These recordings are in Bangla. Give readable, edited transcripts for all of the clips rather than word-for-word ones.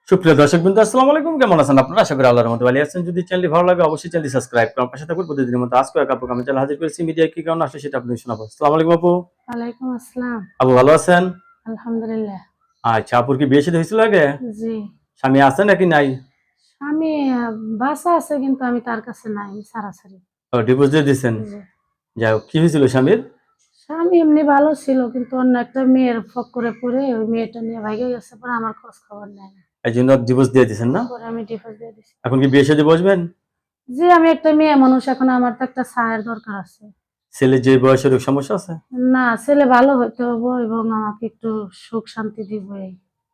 সুপ্রিয় দর্শকবৃন্দ, আসসালামু আলাইকুম। কেমন আছেন আপনারা? আশা করি আল্লাহর রহমতে ভালো আছেন। যদি চ্যানেলটি ভালো লাগে অবশ্যই চ্যানেলটি সাবস্ক্রাইব করুন। পাশে থাকুন প্রতিদিনের মতো আজকে এক আপু আমি চ্যানেল হাজির করেছি। মিডিয়ায় কি কারণে আসলে সেটা আপনাদের শোনাবো। আসসালামু আলাইকুম আপু। ওয়ালাইকুম আসসালাম। আপু ভালো আছেন? আলহামদুলিল্লাহ। আচ্ছা, আপুর কি বিয়ে শাদী হয়েছিল আগে? জি। স্বামী আছে নাকি নাই? স্বামী বাসা আছে কিন্তু আমি তার কাছে নাই। আমি ছাড়াছাড়ি। ও, ডিভোর্স দিয়ে দিয়েছেন। জি। যাই হোক, কি হয়েছিল স্বামীর? স্বামী এমনি ভালো ছিল কিন্তু অন্য একটা মেয়ের ফক্করে পড়ে ওই মেয়েটা নিয়ে ভাইগে গেছে, পরে আমার খোঁজ খবর নেয় না। এই জন্য ডিভোর্স দিয়ে দিয়েছেন না? পরে আমি ডিভোর্স দিয়ে দিছি। এখন কি বিয়ে শাদী বসবেন? জি, আমি একটা মেয়ে মানুষ, এখন আমার তো একটা ছায়ের দরকার আছে। ছেলের যে বয়সের সমস্যা আছে? না, ছেলে ভালো হইতে হবে এবং আমাকে একটু সুখ শান্তি দিব এই।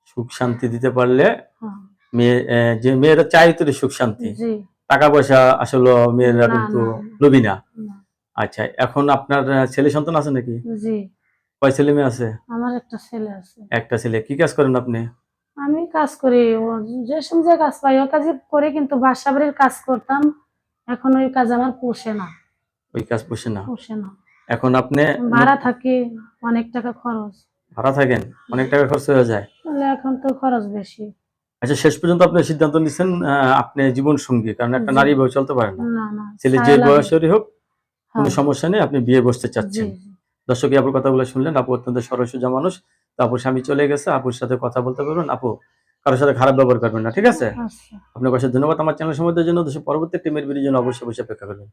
সুখ শান্তি দিতে পারলে হ্যাঁ। মেয়ে যে মেয়েরা চাই তো সুখ শান্তি। জি। টাকা পয়সা আসলে মেয়েরা না, কিন্তু না, লোভী না। না। আচ্ছা, এখন আপনার ছেলে সন্তান আছে নাকি? জি, কয় ছেলে মেয়ে আছে? আমার একটা ছেলে আছে। একটা ছেলে। কি কাজ করেন আপনি? আমি কাজ করি, ও যে সময় কাজ পাই ও কাজই করি, কিন্তু বাসা বাড়ির কাজ করতাম। এখন ওই কাজ আমার পোষে না। ওই কাজ পোষে না। পোষে না। এখন আপনি ভাড়া থাকি, অনেক টাকা খরচ। ভাড়া থাকেন, অনেক টাকা খরচ হয়ে যায়। তাহলে এখন তো খরচ বেশি। আচ্ছা, শেষ পর্যন্ত আপনি সিদ্ধান্ত নিচ্ছেন আপনি জীবন সঙ্গী, কারণ একটা জি। নারী এভাবে চলতে পারে না। না, না, ছেলে যে ছায়া লাগে। বয়সেরই হোক কোনো হ্যাঁ। সমস্যা নেই, আপনি বিয়ে বসতে জি, চাচ্ছেন। জি। দর্শক, আপুর কথাগুলো শুনলেন। আপু অত্যন্ত সরল সোজা মানুষ। তো আপুর স্বামী চলে গেছে, আপুর সাথে কথা বলতে পারবেন। আপু কারোর সাথে খারাপ ব্যবহার করবেন না, ঠিক আছে? আচ্ছা। আপনাকে অশেষ ধন্যবাদ আমার চ্যানেল সম্বন্ধের জন্য। দেশের পরবর্তী টিমের ভিডিওর জন্য অবশ্যই অপেক্ষা করবেন।